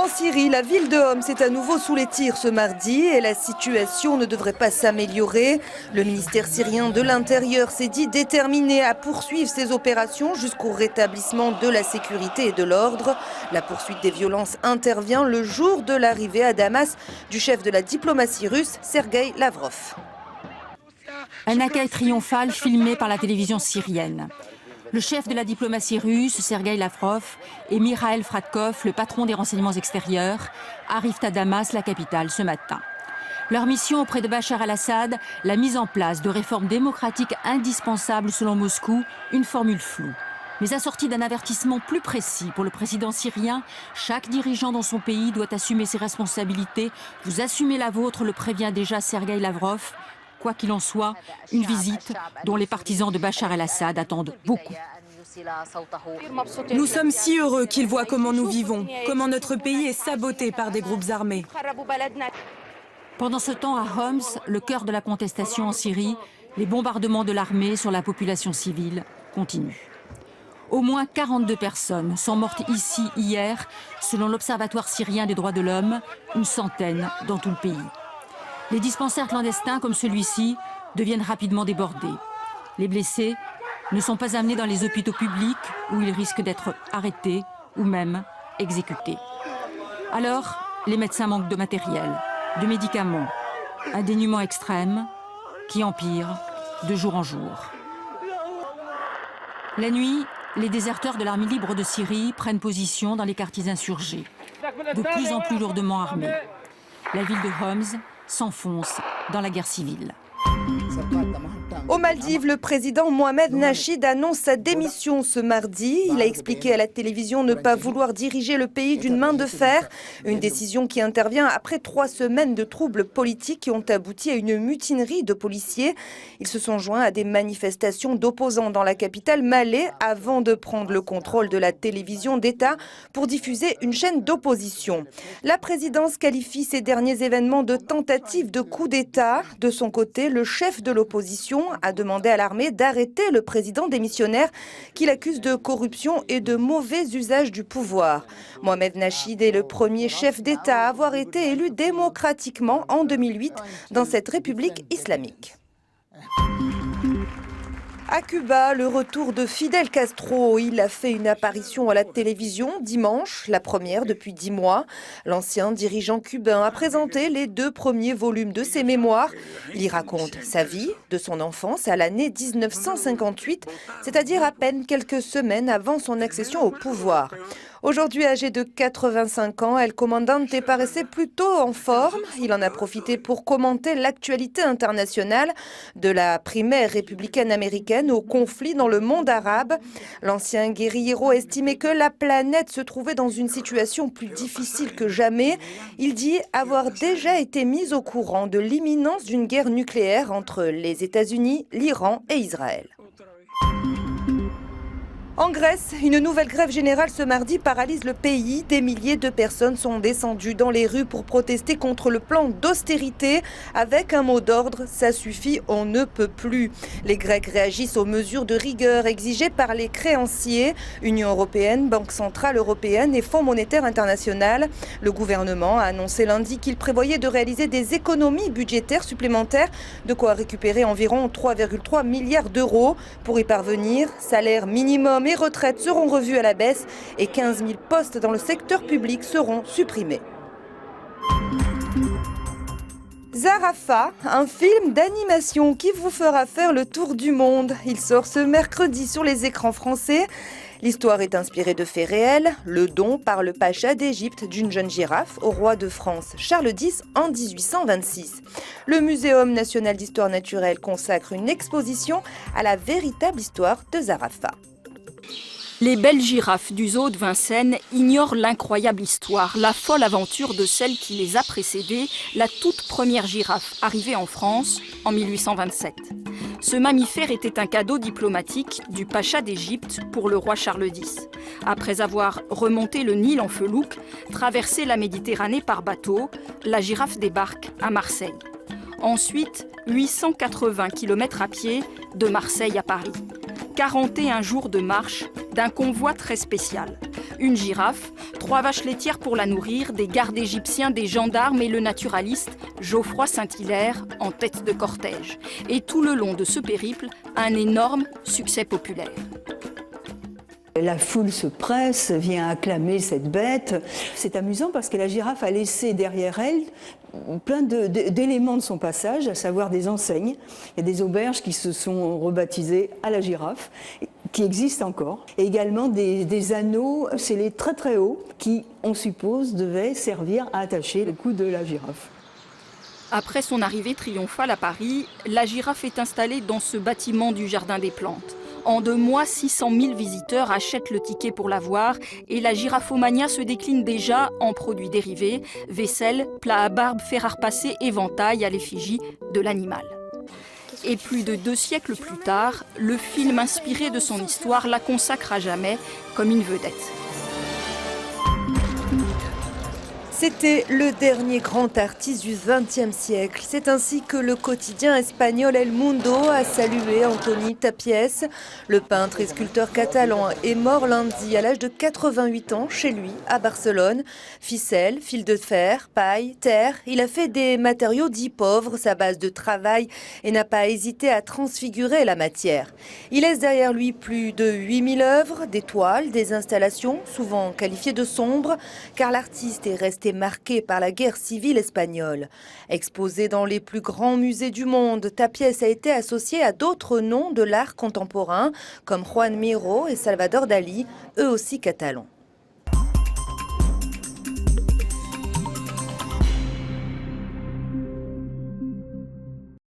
En Syrie, la ville de Homs est à nouveau sous les tirs ce mardi et la situation ne devrait pas s'améliorer. Le ministère syrien de l'Intérieur s'est dit déterminé à poursuivre ses opérations jusqu'au rétablissement de la sécurité et de l'ordre. La poursuite des violences intervient le jour de l'arrivée à Damas du chef de la diplomatie russe, Sergueï Lavrov. Un accueil triomphal filmé par la télévision syrienne. Le chef de la diplomatie russe, Sergueï Lavrov, et Mikhail Fradkov, le patron des renseignements extérieurs, arrivent à Damas, la capitale, ce matin. Leur mission auprès de Bachar al-Assad, la mise en place de réformes démocratiques indispensables selon Moscou, une formule floue. Mais assortie d'un avertissement plus précis pour le président syrien, chaque dirigeant dans son pays doit assumer ses responsabilités. Vous assumez la vôtre, le prévient déjà Sergueï Lavrov. Quoi qu'il en soit, une visite dont les partisans de Bachar el-Assad attendent beaucoup. Nous sommes si heureux qu'ils voient comment nous vivons, comment notre pays est saboté par des groupes armés. Pendant ce temps, à Homs, le cœur de la contestation en Syrie, les bombardements de l'armée sur la population civile continuent. Au moins 42 personnes sont mortes ici hier, selon l'Observatoire syrien des droits de l'homme, une centaine dans tout le pays. Les dispensaires clandestins comme celui-ci deviennent rapidement débordés. Les blessés ne sont pas amenés dans les hôpitaux publics où ils risquent d'être arrêtés ou même exécutés. Alors, les médecins manquent de matériel, de médicaments, un dénuement extrême qui empire de jour en jour. La nuit, les déserteurs de l'armée libre de Syrie prennent position dans les quartiers insurgés, de plus en plus lourdement armés. La ville de Homs s'enfonce dans la guerre civile. Aux Maldives, le président Mohamed Nasheed annonce sa démission ce mardi. Il a expliqué à la télévision ne pas vouloir diriger le pays d'une main de fer. Une décision qui intervient après 3 semaines de troubles politiques qui ont abouti à une mutinerie de policiers. Ils se sont joints à des manifestations d'opposants dans la capitale Malé avant de prendre le contrôle de la télévision d'État pour diffuser une chaîne d'opposition. La présidence qualifie ces derniers événements de tentative de coup d'État. De son côté, le chef de l'opposition a demandé à l'armée d'arrêter le président démissionnaire qu'il accuse de corruption et de mauvais usage du pouvoir. Mohamed Nasheed est le premier chef d'État à avoir été élu démocratiquement en 2008 dans cette république islamique. À Cuba, le retour de Fidel Castro. Il a fait une apparition à la télévision dimanche, la première depuis 10 mois. L'ancien dirigeant cubain a présenté les 2 premiers volumes de ses mémoires. Il y raconte sa vie, de son enfance à l'année 1958, c'est-à-dire à peine quelques semaines avant son accession au pouvoir. Aujourd'hui âgé de 85 ans, El Comandante paraissait plutôt en forme. Il en a profité pour commenter l'actualité internationale, de la primaire républicaine américaine au conflit dans le monde arabe. L'ancien guérillero estimait que la planète se trouvait dans une situation plus difficile que jamais. Il dit avoir déjà été mis au courant de l'imminence d'une guerre nucléaire entre les États-Unis, l'Iran et Israël. En Grèce, une nouvelle grève générale ce mardi paralyse le pays. Des milliers de personnes sont descendues dans les rues pour protester contre le plan d'austérité. Avec un mot d'ordre, ça suffit, on ne peut plus. Les Grecs réagissent aux mesures de rigueur exigées par les créanciers. Union européenne, Banque centrale européenne et Fonds monétaire international. Le gouvernement a annoncé lundi qu'il prévoyait de réaliser des économies budgétaires supplémentaires, de quoi récupérer environ 3,3 milliards d'euros. Pour y parvenir, salaire minimum et retraites seront revues à la baisse et 15 000 postes dans le secteur public seront supprimés. Zarafa, un film d'animation qui vous fera faire le tour du monde. Il sort ce mercredi sur les écrans français. L'histoire est inspirée de faits réels, le don par le pacha d'Égypte d'une jeune girafe au roi de France Charles X en 1826. Le Muséum national d'histoire naturelle consacre une exposition à la véritable histoire de Zarafa. Les belles girafes du zoo de Vincennes ignorent l'incroyable histoire, la folle aventure de celle qui les a précédées, la toute première girafe arrivée en France en 1827. Ce mammifère était un cadeau diplomatique du pacha d'Égypte pour le roi Charles X. Après avoir remonté le Nil en felouque, traversé la Méditerranée par bateau, la girafe débarque à Marseille. Ensuite, 880 km à pied de Marseille à Paris. 41 jours de marche d'un convoi très spécial. Une girafe, 3 vaches laitières pour la nourrir, des gardes égyptiens, des gendarmes et le naturaliste Geoffroy Saint-Hilaire en tête de cortège. Et tout le long de ce périple, un énorme succès populaire. La foule se presse, vient acclamer cette bête. C'est amusant parce que la girafe a laissé derrière elle plein d'éléments de son passage, à savoir des enseignes. Il y a des auberges qui se sont rebaptisées à la girafe, qui existent encore. Et également des anneaux scellés très très hauts qui, on suppose, devaient servir à attacher le cou de la girafe. Après son arrivée triomphale à Paris, la girafe est installée dans ce bâtiment du Jardin des Plantes. En 2 mois, 600 000 visiteurs achètent le ticket pour la voir et la giraphomania se décline déjà en produits dérivés, vaisselle, plats à barbe, fer à repasser, éventail à l'effigie de l'animal. Et plus de 2 siècles plus tard, le film inspiré de son histoire la consacre à jamais comme une vedette. C'était le dernier grand artiste du XXe siècle. C'est ainsi que le quotidien espagnol El Mundo a salué Antoni Tàpies. Le peintre et sculpteur catalan est mort lundi à l'âge de 88 ans chez lui à Barcelone. Ficelle, fil de fer, paille, terre, il a fait des matériaux dits pauvres, sa base de travail, et n'a pas hésité à transfigurer la matière. Il laisse derrière lui plus de 8000 œuvres, des toiles, des installations, souvent qualifiées de sombres, car l'artiste est resté marqué par la guerre civile espagnole. Exposé dans les plus grands musées du monde, Tàpies a été associé à d'autres noms de l'art contemporain, comme Joan Miró et Salvador Dalí, eux aussi catalans.